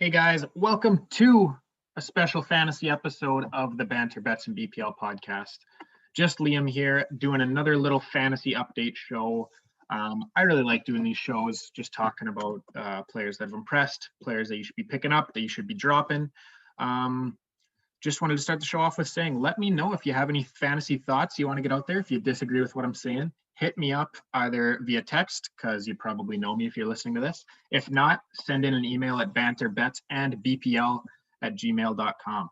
Hey guys, welcome to a special fantasy episode of the Banter Bets and BPL podcast. Just Liam here doing another little fantasy update show. I really like doing these shows, just talking about players that have impressed, players that you should be picking up, that you should be dropping. Just wanted to start the show off with saying, let me know if you have any fantasy thoughts you want to get out there. If you disagree with what I'm saying, hit me up either via text, because you probably know me if you're listening to this. If not, send in an email at banterbetsandbpl@gmail.com.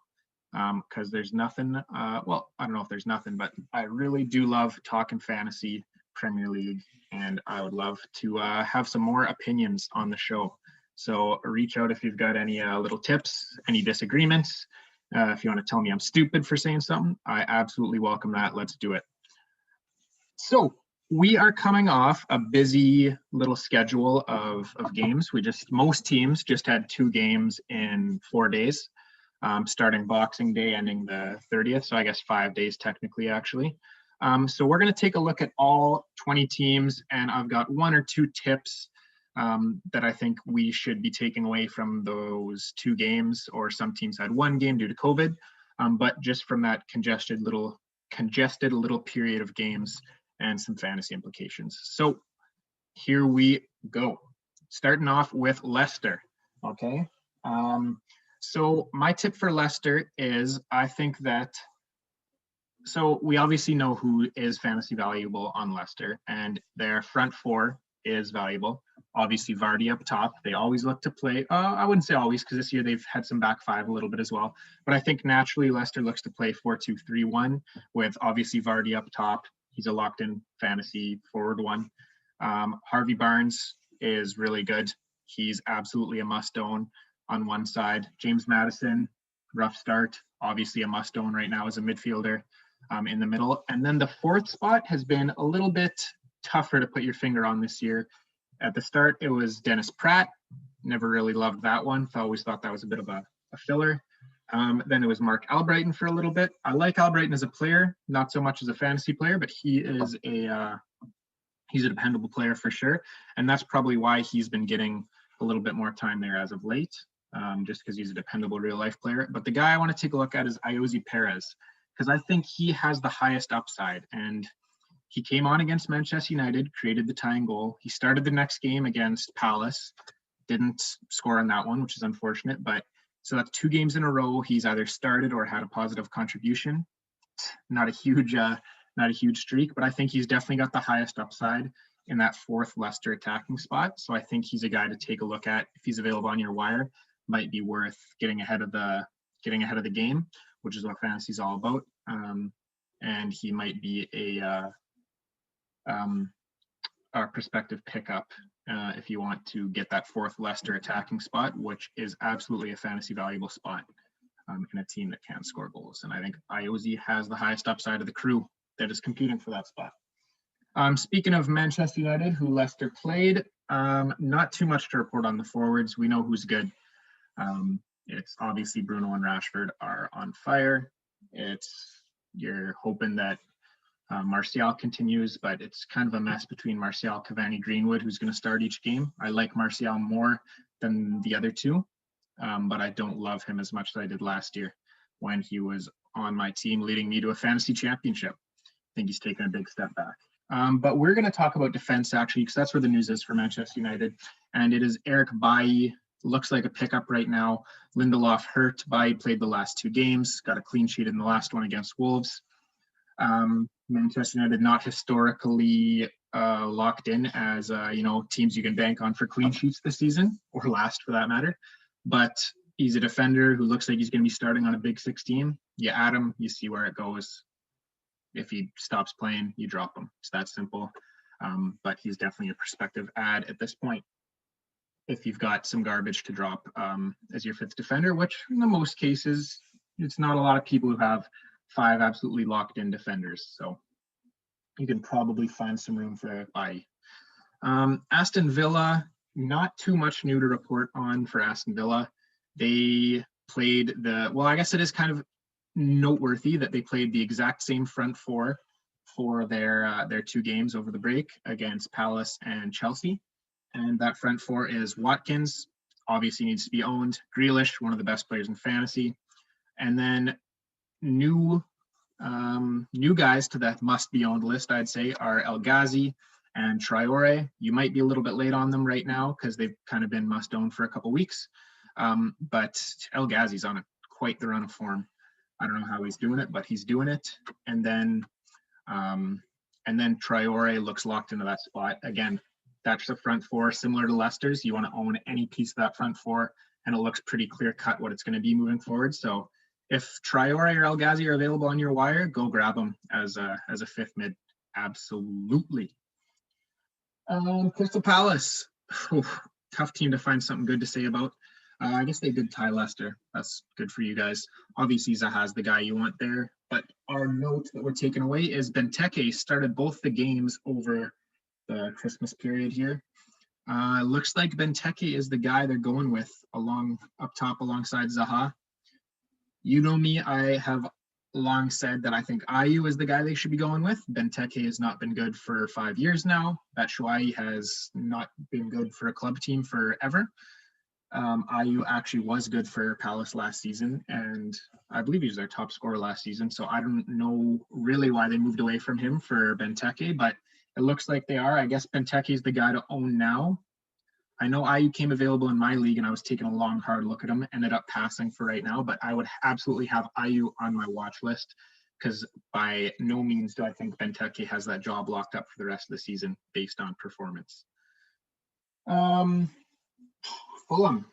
Because there's nothing, well, I don't know if there's nothing, but I really do love talking fantasy Premier League, and I would love to have some more opinions on the show. So reach out if you've got any little tips, any disagreements. If you want to tell me I'm stupid for saying something, I absolutely welcome that. Let's do it. So we are coming off a busy little schedule of games. Most teams just had 2 games in 4 days, starting Boxing Day, ending the 30th. So I guess 5 days technically, actually. So we're going to take a look at all 20 teams, and I've got 1 or 2 tips that I think we should be taking away from those 2 games, or some teams had 1 game due to COVID, but just from that congested little period of games and some fantasy implications. So here we go. Starting off with Leicester. Okay. So my tip for Leicester is, I think that, so we obviously know who is fantasy valuable on Leicester, and their front 4 is valuable. Obviously, Vardy up top. They always look to play. I wouldn't say always, because this year they've had some back 5 a little bit as well. But I think naturally Leicester looks to play 4-2-3-1 with obviously Vardy up top. He's a locked-in fantasy forward 1. Harvey Barnes is really good. He's absolutely a must-own on one side. James Maddison, rough start. Obviously a must-own right now as a midfielder in the middle. And then the 4th spot has been a little bit tougher to put your finger on this year. At the start, it was Dennis Pratt. Never really loved that one. Always thought that was a bit of a filler. Then it was Mark Albrighton for a little bit. I like Albrighton as a player, not so much as a fantasy player, but he is he's a dependable player for sure. And that's probably why he's been getting a little bit more time there as of late, just because he's a dependable real-life player. But the guy I want to take a look at is Ayoze Perez, because I think he has the highest upside. And he came on against Manchester United, created the tying goal. He started the next game against Palace, didn't score on that one, which is unfortunate. But so that's 2 games in a row he's either started or had a positive contribution. Not a huge streak, but I think he's definitely got the highest upside in that 4th Leicester attacking spot. So I think he's a guy to take a look at if he's available on your wire. Might be worth getting ahead of the game, which is what fantasy is all about. And he might be our prospective pickup if you want to get that 4th Leicester attacking spot, which is absolutely a fantasy valuable spot in a team that can score goals. And I think Ayoze has the highest upside of the crew that is competing for that spot. Speaking of Manchester United, who Leicester played, not too much to report on the forwards. We know who's good. It's obviously Bruno and Rashford are on fire. You're hoping that Martial continues, but it's kind of a mess between Martial, Cavani, Greenwood, who's going to start each game. I like Martial more than the other 2, but I don't love him as much as I did last year when he was on my team, leading me to a fantasy championship. I think he's taken a big step back. But we're going to talk about defense, actually, because that's where the news is for Manchester United. And it is Eric Bailly. Looks like a pickup right now. Lindelof hurt. Bailly played the last 2 games, got a clean sheet in the last one against Wolves. Manchester United not historically locked in as teams you can bank on for clean sheets this season, or last for that matter. But he's a defender who looks like he's going to be starting on a big 6 team. You add him, you see where it goes. If he stops playing, you drop him. It's that simple. But he's definitely a prospective add at this point, if you've got some garbage to drop as your 5th defender, which in the most cases, it's not a lot of people who have 5 absolutely locked-in defenders. So you can probably find some room for Bailly. Aston Villa, not too much new to report on for Aston Villa. They played I guess it is kind of noteworthy that they played the exact same front 4 for their 2 games over the break against Palace and Chelsea. And that front 4 is Watkins, obviously needs to be owned. Grealish, one of the best players in fantasy. And then new guys to that must-be-owned list, I'd say, are El Ghazi and Traore. You might be a little bit late on them right now because they've kind of been must-own for a couple weeks. But El Ghazi's on quite the run of form. I don't know how he's doing it, but he's doing it. And then Traore looks locked into that spot. Again, that's the front four, similar to Leicester's. You want to own any piece of that front four, and it looks pretty clear-cut what it's going to be moving forward. So if Traore or El Ghazi are available on your wire, go grab them as a fifth mid. Absolutely. Crystal Palace. Tough team to find something good to say about. I guess they did tie Leicester. That's good for you guys. Obviously, Zaha's the guy you want there. But our note that we're taking away is Benteke started both the games over the Christmas period here. Looks like Benteke is the guy they're going with up top alongside Zaha. You know me, I have long said that I think Ayew is the guy they should be going with. Benteke has not been good for 5 years now. Batshuayi has not been good for a club team forever. Ayew actually was good for Palace last season, and I believe he was their top scorer last season. So I don't know really why they moved away from him for Benteke, but it looks like they are. I guess Benteke is the guy to own now. I know Ayew came available in my league, and I was taking a long, hard look at him. Ended up passing for right now, but I would absolutely have Ayew on my watch list because by no means do I think Benteke has that job locked up for the rest of the season based on performance. Fulham.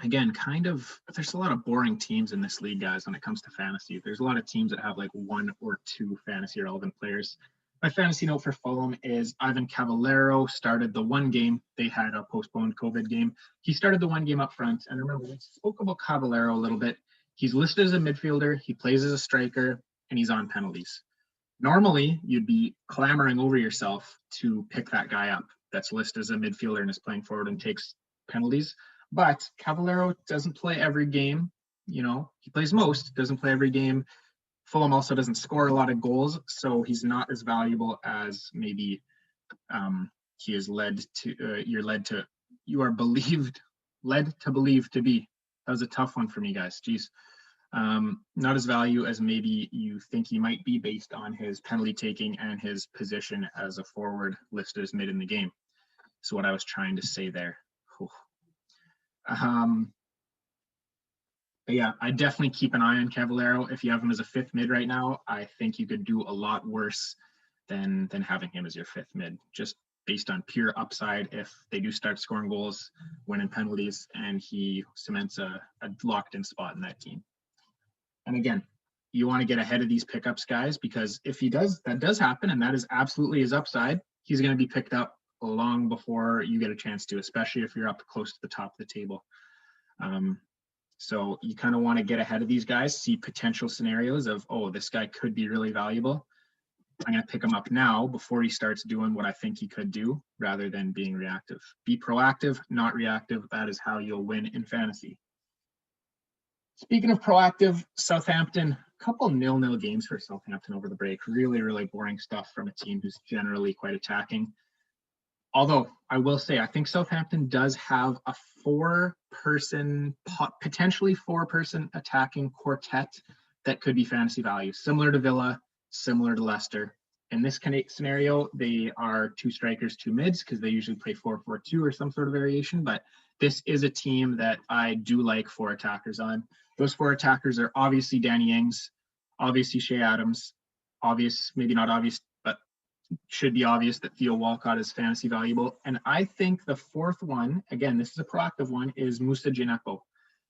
Again, there's a lot of boring teams in this league, guys, when it comes to fantasy. There's a lot of teams that have like 1 or 2 fantasy relevant players. My fantasy note for Fulham is Ivan Cavallero started the one game. They had a postponed COVID game. He started the one game up front. And remember, we spoke about Cavallero a little bit. He's listed as a midfielder. He plays as a striker, and he's on penalties. Normally, you'd be clamoring over yourself to pick that guy up that's listed as a midfielder and is playing forward and takes penalties. But Cavallero doesn't play every game. He plays most, doesn't play every game. Fulham also doesn't score a lot of goals, so he's not as valuable as maybe he is led to believe to be. That was a tough one for me, guys. Jeez. Not as value as maybe you think he might be based on his penalty taking and his position as a forward listed as mid in the game. So what I was trying to say there. But yeah, I definitely keep an eye on Cavallero. If you have him as a fifth mid right now, I think you could do a lot worse than having him as your fifth mid, just based on pure upside if they do start scoring goals, winning penalties, and he cements a locked-in spot in that team. And again, you want to get ahead of these pickups, guys, because if that does happen, and that is absolutely his upside, he's going to be picked up long before you get a chance to, especially if you're up close to the top of the table. So you kind of want to get ahead of these guys, see potential scenarios of, this guy could be really valuable. I'm going to pick him up now before he starts doing what I think he could do, rather than being reactive. Be proactive, not reactive. That is how you'll win in fantasy. Speaking of proactive, Southampton, a couple 0-0 games for Southampton over the break. Really, really boring stuff from a team who's generally quite attacking. Although I will say, I think Southampton does have a potentially four-person attacking quartet that could be fantasy value, similar to Villa, similar to Leicester. In this scenario, they are 2 strikers, 2 mids, because they usually play 4-4-2 or some sort of variation. But this is a team that I do like 4 attackers on. Those 4 attackers are obviously Danny Ings, obviously Shea Adams, maybe not obvious, but should be obvious that Theo Walcott is fantasy valuable. And I think the 4th one, again, this is a proactive one, is Moussa Djenepo.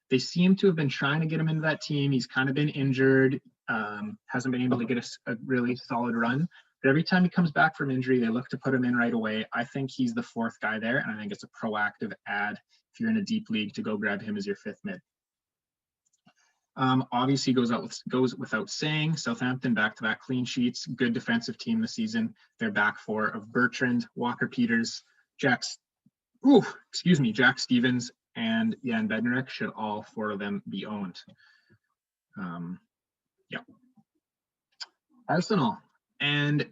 They seem to have been trying to get him into that team. He's kind of been injured, hasn't been able to get a really solid run. But every time he comes back from injury, they look to put him in right away. I think he's the 4th guy there, and I think it's a proactive add if you're in a deep league to go grab him as your 5th mid. Obviously goes without saying, Southampton back-to-back clean sheets, good defensive team this season. Their back 4 of Bertrand, Walker-Peters, Jack Stevens, and Jan Bednarek should all 4 of them be owned.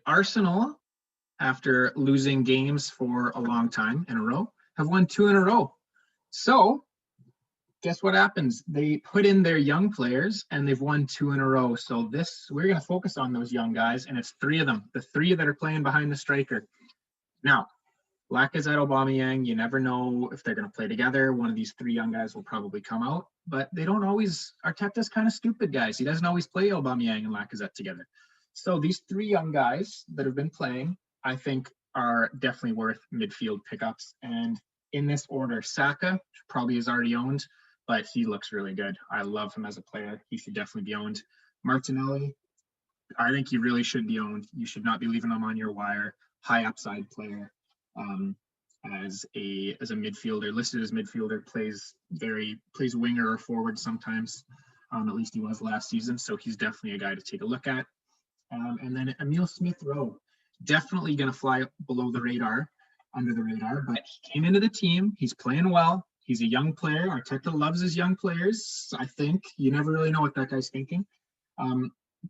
Arsenal, after losing games for a long time in a row, have won 2 in a row. So guess what happens? They put in their young players and they've won 2 in a row. So we're going to focus on those young guys, and it's 3 of them, the 3 that are playing behind the striker. Now, Lacazette, Aubameyang, you never know if they're going to play together. One of these 3 young guys will probably come out, but they don't always. Arteta's kind of stupid, guys. He doesn't always play Aubameyang and Lacazette together. So these 3 young guys that have been playing, I think, are definitely worth midfield pickups. And in this order, Saka probably is already owned, but he looks really good. I love him as a player. He should definitely be owned. Martinelli, I think he really should be owned. You should not be leaving him on your wire. High upside player. As a midfielder, listed as midfielder, plays winger or forward sometimes. At least he was last season, so he's definitely a guy to take a look at. And then Emile Smith-Rowe, definitely going to fly below the radar, under the radar, but he came into the team. He's playing well. He's a young player. Arteta loves his young players. I think you never really know what that guy's thinking.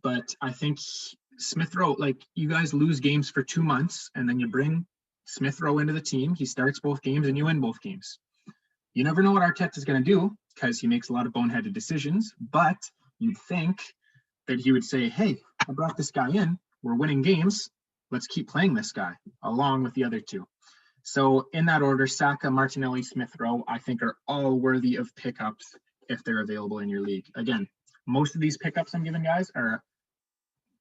But I think Smith-Rowe, like, you guys lose games for 2 months and then you bring Smith-Rowe into the team. He starts both games and you win both games. You never know what Arteta's going to do because he makes a lot of boneheaded decisions, but you'd think that he would say, hey, I brought this guy in. We're winning games. Let's keep playing this guy along with the other 2. So in that order, Saka, Martinelli, Smith-Rowe, I think are all worthy of pickups if they're available in your league. Again, most of these pickups I'm giving, guys, are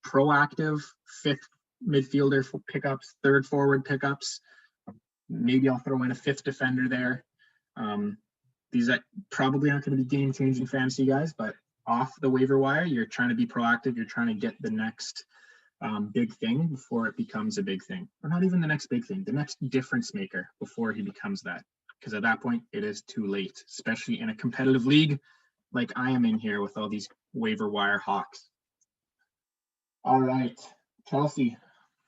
proactive 5th midfielder pickups, 3rd forward pickups. Maybe I'll throw in a 5th defender there. These probably aren't going to be game-changing fantasy guys, but off the waiver wire, you're trying to be proactive. You're trying to get the next big thing before it becomes a big thing. Or not even the next big thing, the next difference maker before he becomes that. Because at that point, it is too late, especially in a competitive league like I am in here with all these waiver wire hawks. All right, Chelsea.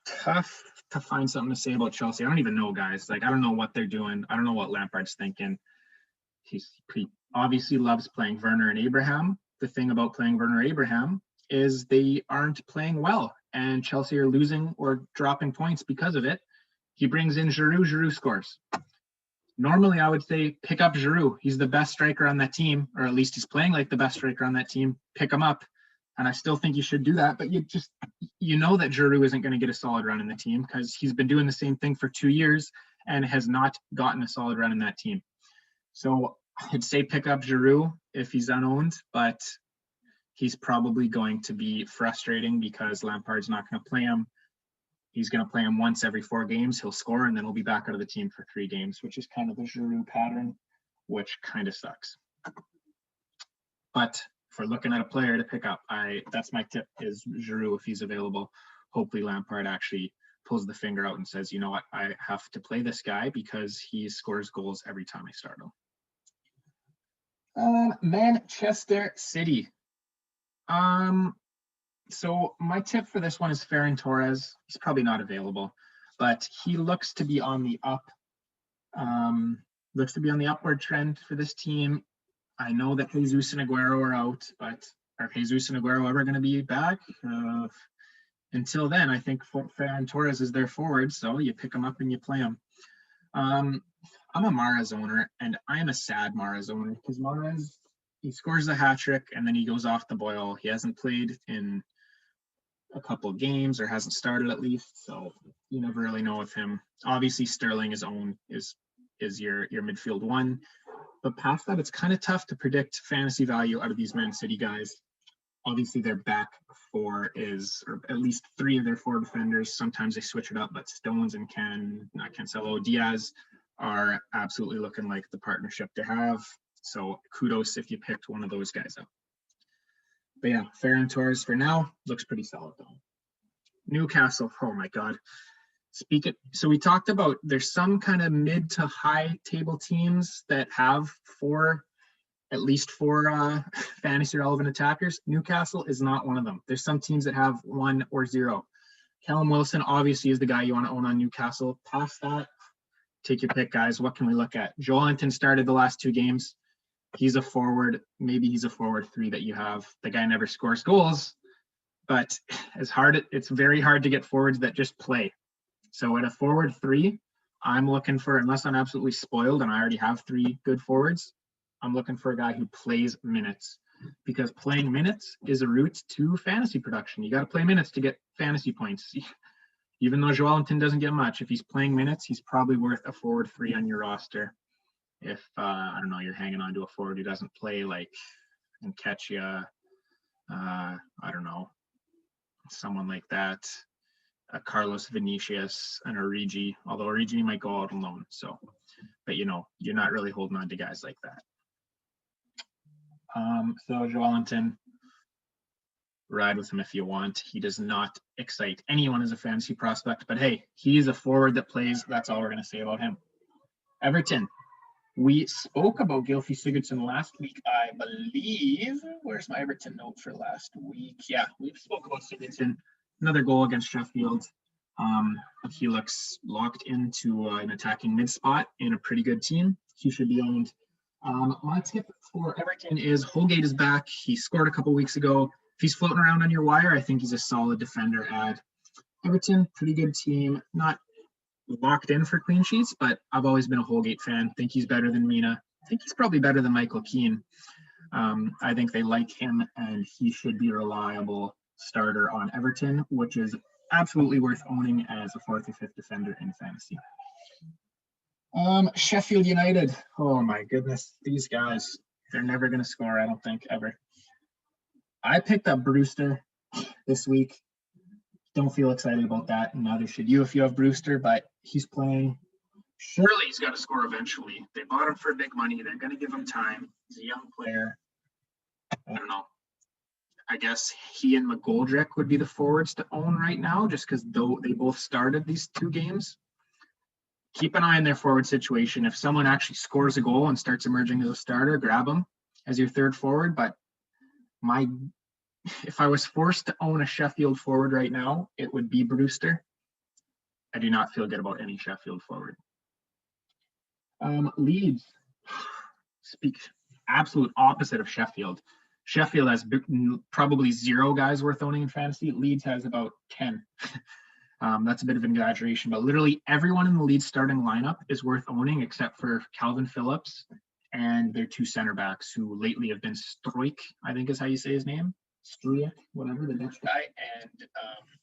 Tough to find something to say about Chelsea. I don't even know, guys. Like, I don't know what they're doing. I don't know what Lampard's thinking. He obviously loves playing Werner and Abraham. The thing about playing Werner and Abraham is they aren't playing well, and Chelsea are losing or dropping points because of it. He brings in Giroud. Giroud scores. Normally, I would say pick up Giroud. He's the best striker on that team, or at least he's playing like the best striker on that team. Pick him up. And I still think you should do that, but you know that Giroud isn't going to get a solid run in the team because he's been doing the same thing for 2 years and has not gotten a solid run in that team. So I'd say pick up Giroud if he's unowned, but he's probably going to be frustrating because Lampard's not going to play him. He's going to play him once every 4 games. He'll score, and then he'll be back out of the team for 3 games, which is kind of the Giroud pattern, which kind of sucks. But if we're looking at a player to pick up, that's my tip, is Giroud if he's available. Hopefully Lampard actually pulls the finger out and says, you know what, I have to play this guy because he scores goals every time I start him. Manchester City. So my tip for this one is Ferran Torres. He's probably not available, but he looks to be on the up. Looks to be on the upward trend for this team. I know that Jesus and Aguero are out, but are Jesus and Aguero ever going to be back? Until then, I think Ferran Torres is their forward, so you pick him up and you play him. I'm a Mahrez owner, and I am a sad Mahrez owner because Mahrez, he scores a hat trick and then he goes off the boil. He hasn't played in a couple of games or hasn't started at least, so you never really know with him. Obviously, Sterling is your midfield one. But past that, it's kind of tough to predict fantasy value out of these Man City guys. Obviously, their back 4 or at least 3 of their 4 defenders. Sometimes they switch it up, but Stones and Cancelo, Diaz are absolutely looking like the partnership to have. So kudos if you picked one of those guys up. But yeah, Ferran Torres for now looks pretty solid though. Newcastle, oh my God. So we talked about there's some kind of mid to high table teams that have at least four fantasy relevant attackers. Newcastle is not one of them. There's some teams that have 1 or 0. Callum Wilson obviously is the guy you want to own on Newcastle. Past that, take your pick, guys. What can we look at? Joelinton started the last 2 games. He's a forward. Maybe he's a forward 3 that you have. The guy never scores goals, but it's very hard to get forwards that just play. So at a forward 3, I'm looking for, unless I'm absolutely spoiled and I already have 3 good forwards, I'm looking for a guy who plays minutes, because playing minutes is a route to fantasy production. You got to play minutes to get fantasy points. Even though Joelinton doesn't get much, if he's playing minutes, he's probably worth a forward 3 on your roster. If, I don't know, you're hanging on to a forward who doesn't play, like, and catch you, I don't know, someone like that, a Carlos Vinicius, an Origi, although Origi might go out alone. So, but you know, you're not really holding on to guys like that. So Joelinton, ride with him if you want. He does not excite anyone as a fantasy prospect, but hey, he's a forward that plays. That's all we're going to say about him. Everton. We spoke about Gylfi Sigurdsson last week, I believe. Where's my Everton note for last week? Yeah, we spoke about Sigurdsson. Another goal against Sheffield. He looks locked into an attacking mid spot in a pretty good team. He should be owned. My tip for Everton is Holgate is back. He scored a couple weeks ago. If he's floating around on your wire, I think he's a solid defender ad. Everton, pretty good team. Not locked in for clean sheets, but I've always been a Holgate fan. Think he's better than Mina. I think he's probably better than Michael Keane. I think they like him, and he should be a reliable starter on Everton, which is absolutely worth owning as a 4th or 5th defender in fantasy. Sheffield United. Oh my goodness, these guys, they're never going to score, I don't think, ever. I picked up Brewster this week. Don't feel excited about that, and neither should you if you have Brewster, but he's playing. Surely he's got to score eventually. They bought him for big money. They're going to give him time. He's a young player. I don't know. I guess he and McGoldrick would be the forwards to own right now, just because they both started these 2 games. Keep an eye on their forward situation. If someone actually scores a goal and starts emerging as a starter, grab him as your 3rd forward. But if I was forced to own a Sheffield forward right now, it would be Brewster. I do not feel good about any Sheffield forward. Leeds. Speak absolute opposite of Sheffield. Sheffield has probably 0 guys worth owning in fantasy. Leeds has about 10. That's a bit of an exaggeration, but literally everyone in the Leeds starting lineup is worth owning except for Calvin Phillips and their 2 center backs, who lately have been Struijk, I think is how you say his name. Struijk, whatever, the Dutch guy, and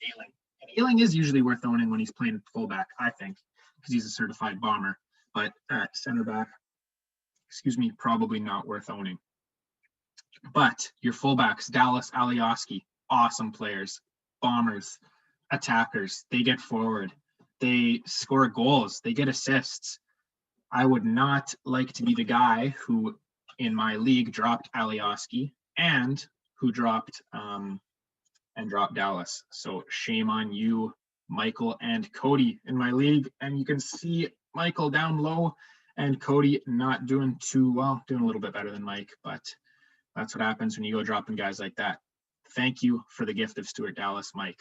Ayling. And Ayling is usually worth owning when he's playing fullback, I think, because he's a certified bomber. But at center back, probably not worth owning. But your fullbacks, Dallas, Alioski, awesome players, bombers, attackers. They get forward. They score goals. They get assists. I would not like to be the guy who, in my league, dropped Alioski and who dropped Dallas. So shame on you, Michael and Cody, in my league. And you can see Michael down low and Cody not doing too well, doing a little bit better than Mike, but that's what happens when you go dropping guys like that. Thank you for the gift of Stuart Dallas, Mike.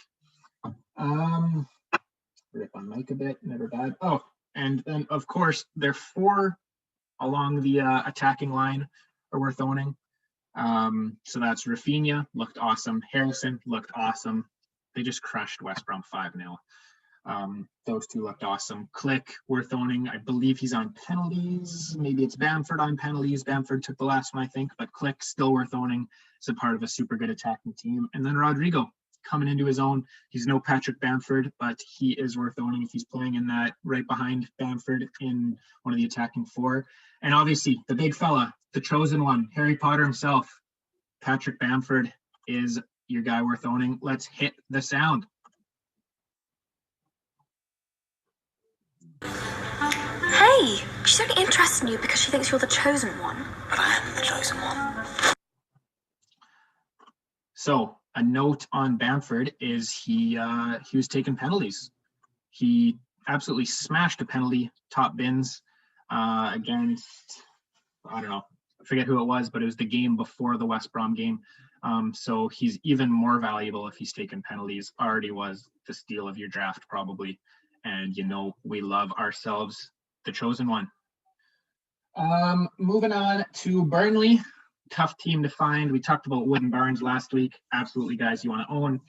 Rip on Mike a bit, never bad. Oh, and then of course their 4 along the attacking line are worth owning. So that's Rafinha, looked awesome. Harrison looked awesome. They just crushed West Brom 5-0. Those 2 looked awesome. Click, worth owning. I believe he's on penalties. Maybe it's Bamford on penalties. Bamford took the last one, I think, but Click still worth owning. It's a part of a super good attacking team. And then Rodrigo coming into his own. He's no Patrick Bamford, but he is worth owning if he's playing in that right behind Bamford in one of the attacking 4. And obviously the big fella, the chosen one, Harry Potter himself, Patrick Bamford is your guy worth owning. Let's hit the sound. Hey, she's only interested in you because she thinks you're the chosen one. But I am the chosen one. So a note on Bamford is he was taking penalties. He absolutely smashed a penalty, top bins against, I don't know, I forget who it was, but it was the game before the West Brom game. So he's even more valuable if he's taking penalties. Already was the steal of your draft probably. And, you know, we love ourselves the chosen one. Moving on to Burnley. Tough team to find. We talked about Wood and Barnes last week. Absolutely, guys, you want to own.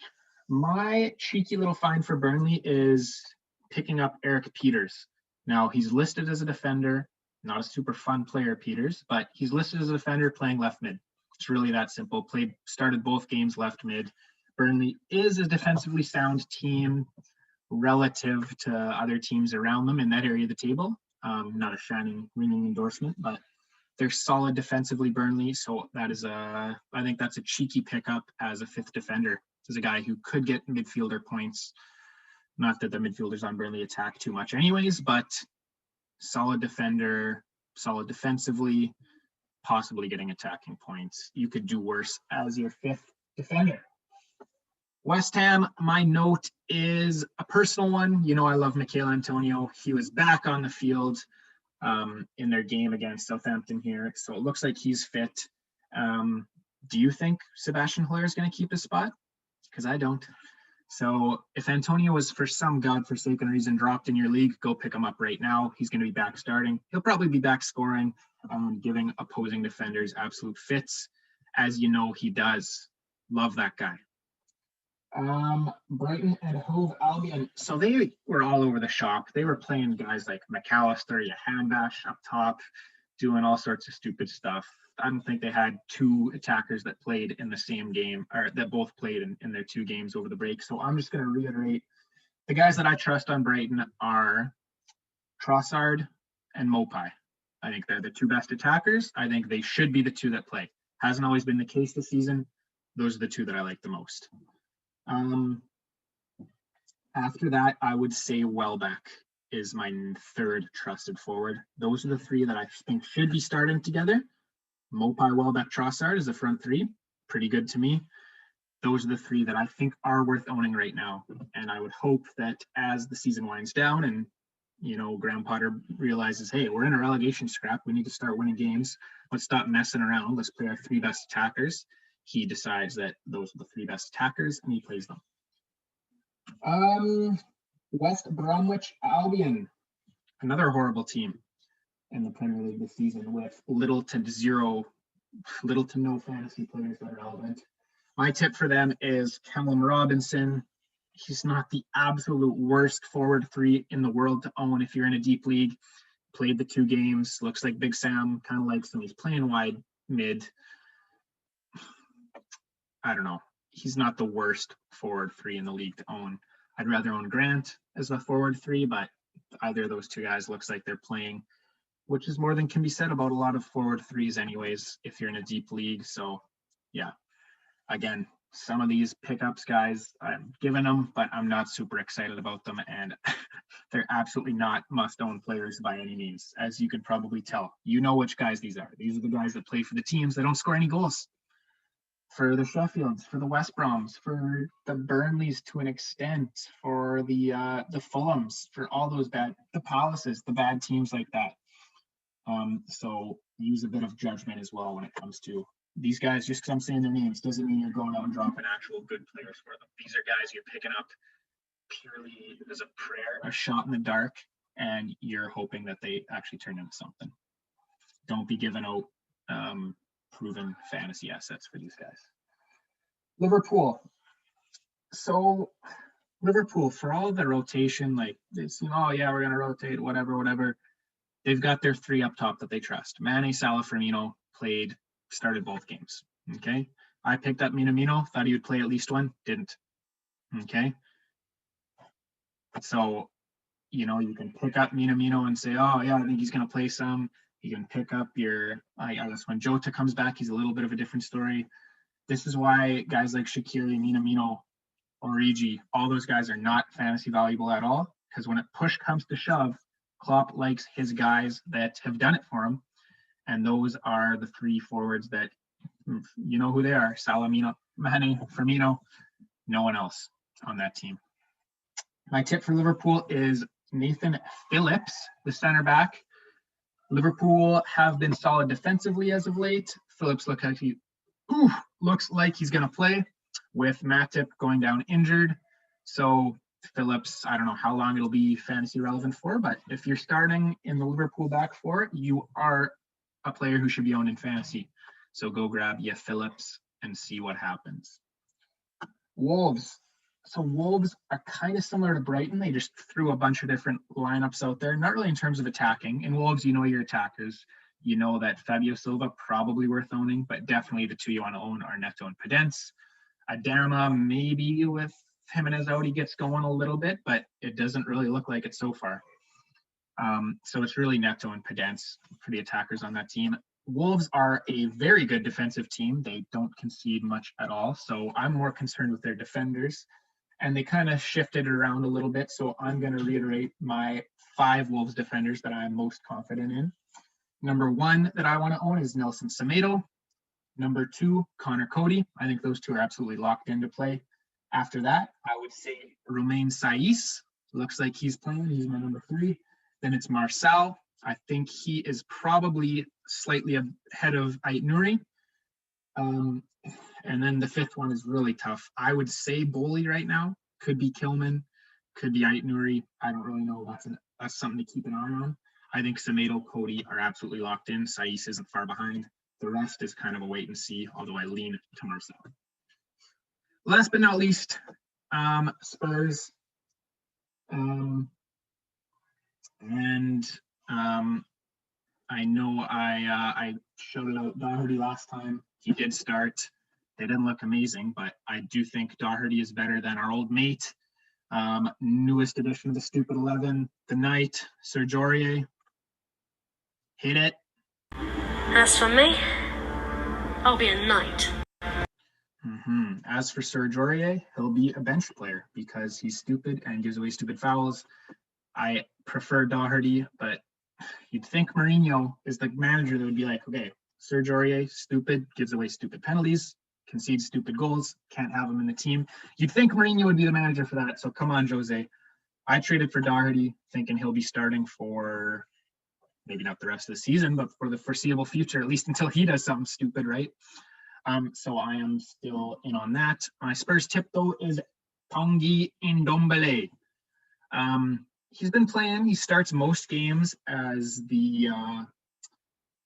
My cheeky little find for Burnley is picking up Eric Peters. Now, he's listed as a defender, not a super fun player, Peters, but he's listed as a defender playing left mid. It's really that simple. Started both games left mid. Burnley is a defensively sound team relative to other teams around them in that area of the table. Not a shining, ringing endorsement, but they're solid defensively, Burnley. So I think that's a cheeky pickup as a fifth defender, as a guy who could get midfielder points. Not that the midfielders on Burnley attack too much anyways, but solid defender, solid defensively, possibly getting attacking points. You could do worse as your fifth defender. West Ham, my note is a personal one. You know, I love Michail Antonio. He was back on the field in their game against Southampton here. So it looks like he's fit. Do you think Sebastian Haller is going to keep his spot? Because I don't. So if Antonio was for some godforsaken reason dropped in your league, go pick him up right now. He's going to be back starting. He'll probably be back scoring, giving opposing defenders absolute fits, as you know he does. Love that guy. Brighton and Hove Albion. So they were all over the shop. They were playing guys like McAllister, Jahanbash up top, doing all sorts of stupid stuff. I don't think they had two attackers that played in the same game, or that both played in their two games over the break. So I'm just going to reiterate, the guys that I trust on Brighton are Trossard and Mopai. I think they're the two best attackers. I think they should be the two that play. Hasn't always been the case this season. Those are the two that I like the most. After that, I would say Welbeck is my third trusted forward. Those are the three that I think should be starting together. Mopai, Welbeck, Trossard is the front three. Pretty good to me. Those are the three that I think are worth owning right now. And I would hope that as the season winds down and, you know, Graham Potter realizes, hey, we're in a relegation scrap. We need to start winning games. Let's stop messing around. Let's play our three best attackers. He decides that those are the three best attackers and he plays them. West Bromwich Albion, another horrible team in the Premier League this season with little to no fantasy players that are relevant. My tip for them is Callum Robinson. He's not the absolute worst forward three in the world to own if you're in a deep league. Played the two games. Looks like Big Sam kind of likes him. He's playing wide mid. I don't know. He's not the worst forward three in the league to own. I'd rather own Grant as the forward three, but either of those two guys looks like they're playing, which is more than can be said about a lot of forward threes anyways, if you're in a deep league. So yeah, again, some of these pickups, guys, I'm giving them, but I'm not super excited about them. And they're absolutely not must-own players by any means. As you can probably tell, you know which guys these are. These are the guys that play for the teams that don't score any goals. For the Sheffields, for the West Broms, for the Burnleys to an extent, for the Fulhams, for all those the Palaces, the bad teams like that. So use a bit of judgment as well when it comes to these guys. Just because I'm saying their names doesn't mean you're going out and dropping actual good players for them. These are guys you're picking up purely as a prayer, a shot in the dark, and you're hoping that they actually turn into something. Don't be giving out proven fantasy assets for these guys. Liverpool. So Liverpool, for all the rotation, like it's, oh yeah, we're gonna rotate, whatever. They've got their three up top that they trust. Mane, Salah, Firmino started both games. Okay. I picked up Minamino, thought he would play at least one, didn't. Okay. So, you know, you can pick up Minamino and say, oh yeah, I think he's gonna play some. You can pick up I guess when Jota comes back, he's a little bit of a different story. This is why guys like Shaqiri, Minamino, Origi, all those guys are not fantasy valuable at all. Because when push comes to shove, Klopp likes his guys that have done it for him. And those are the three forwards that, you know who they are. Salah, Mane, Firmino, no one else on that team. My tip for Liverpool is Nathan Phillips, the center back. Liverpool have been solid defensively as of late. Phillips looks like he's going to play with Matip going down injured. So Phillips, I don't know how long it'll be fantasy relevant for, but if you're starting in the Liverpool back four, you are a player who should be owned in fantasy. So go grab Phillips and see what happens. Wolves. So Wolves are kind of similar to Brighton. They just threw a bunch of different lineups out there, not really in terms of attacking. In Wolves, you know your attackers. You know that Fabio Silva probably worth owning, but definitely the two you want to own are Neto and Podence. Adama, maybe with Jimenez out, he gets going a little bit, but it doesn't really look like it so far. So it's really Neto and Podence for the attackers on that team. Wolves are a very good defensive team. They don't concede much at all. So I'm more concerned with their defenders. And they kind of shifted it around a little bit. So I'm going to reiterate my 5 Wolves defenders that I'm most confident in. Number 1 that I want to own is Nelson Semedo. Number 2, Connor Cody. I think those two are absolutely locked into play. After that, I would say Romain Saiss. Looks like he's playing. He's my number 3. Then it's Marcel. I think he is probably slightly ahead of Ait-Nouri. And then the 5th one is really tough. I would say Boley right now. Could be Kilman. Could be Ait-Nouri. I don't really know. That's something to keep an eye on. I think Semedo, Cody are absolutely locked in. Saiss isn't far behind. The rest is kind of a wait and see, although I lean to Marcel. Last but not least, Spurs. I know I shouted out Doherty last time. He did start. They didn't look amazing, but I do think Doherty is better than our old mate. Newest edition of the Stupid 11, the Knight, Serge Aurier. Hit it. As for me, I'll be a knight. As for Serge Aurier, he'll be a bench player because he's stupid and gives away stupid fouls. I prefer Doherty, but you'd think Mourinho is the manager that would be like, okay, Serge Aurier, stupid, gives away stupid penalties, concedes stupid goals, can't have him in the team. You'd think Mourinho would be the manager for that. So come on, Jose. I traded for Doherty, thinking he'll be starting for maybe not the rest of the season, but for the foreseeable future, at least until he does something stupid, right? So I am still in on that. My Spurs tip, though, is Tanguy Ndombele. He's been playing. He starts most games as the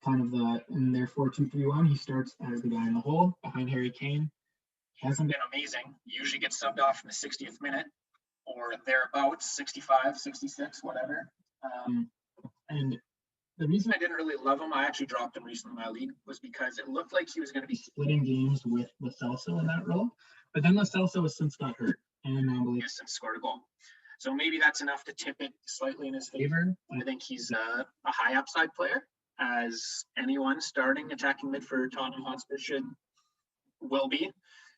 in their 4-2-3-1. He starts as the guy in the hole behind Harry Kane. He hasn't been amazing. He usually gets subbed off in the 60th minute or thereabouts, 65, 66, whatever. And the reason I didn't really love him, I actually dropped him recently in my league, was because it looked like he was going to be splitting games with Lo Celso in that role. But then Lo Celso has since got hurt, and Ndombele has since scored a goal. So maybe that's enough to tip it slightly in his favor. I think he's a high upside player, as anyone starting attacking mid for Tottenham Hotspur will be.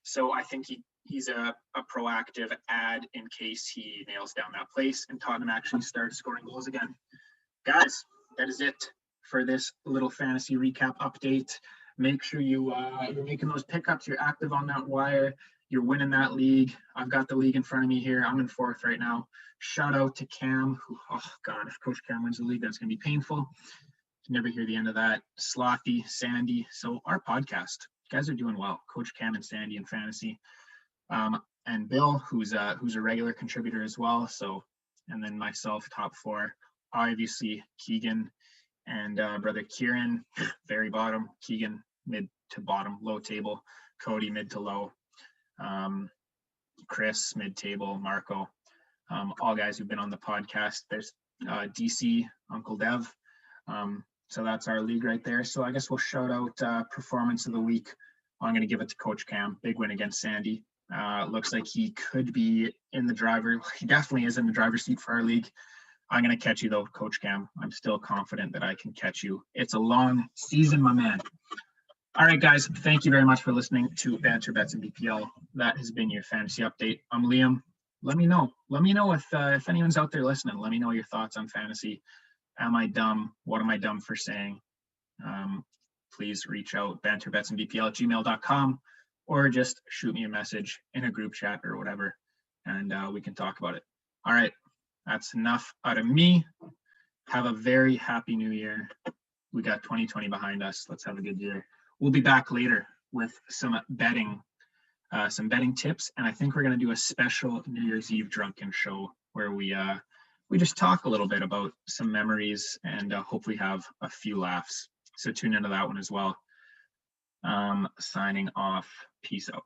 So I think he's a proactive add in case he nails down that place and Tottenham actually starts scoring goals again. Guys, that is it for this little fantasy recap update. Make sure you're making those pickups. You're active on that wire. You're winning that league. I've got the league in front of me here. I'm in 4th right now. Shout out to Cam, who, oh God, if Coach Cam wins the league, that's going to be painful. You never hear the end of that. Slothy, Sandy. So our podcast, you guys are doing well. Coach Cam and Sandy in fantasy. And Bill, who's a regular contributor as well. So, and then myself, top 4. Obviously, Keegan and brother Kieran, very bottom. Keegan, mid to bottom, low table. Cody, mid to low. Chris, mid table. Marco, all guys who've been on the podcast. There's DC, Uncle Dev. So that's our league right there. So I guess we'll shout out performance of the week. I'm going to give it to Coach Cam. Big win against Sandy. Looks like he could be in the driver. He definitely is in the driver's seat for our league. I'm going to catch you, though, Coach Cam. I'm still confident that I can catch you. It's a long season, my man. All right, guys. Thank you very much for listening to Banter Bets and BPL. That has been your fantasy update. I'm Liam. Let me know. Let me know if anyone's out there listening. Let me know your thoughts on fantasy. Am I dumb? What am I dumb for saying? Please reach out, banterbetsandbpl@gmail.com, or just shoot me a message in a group chat or whatever, and we can talk about it. All right. That's enough out of me. Have a very happy new year. We got 2020 behind us. Let's have a good year. We'll be back later with some betting tips. And I think we're going to do a special New Year's Eve drunken show where we just talk a little bit about some memories and hopefully have a few laughs. So tune into that one as well. Signing off. Peace out.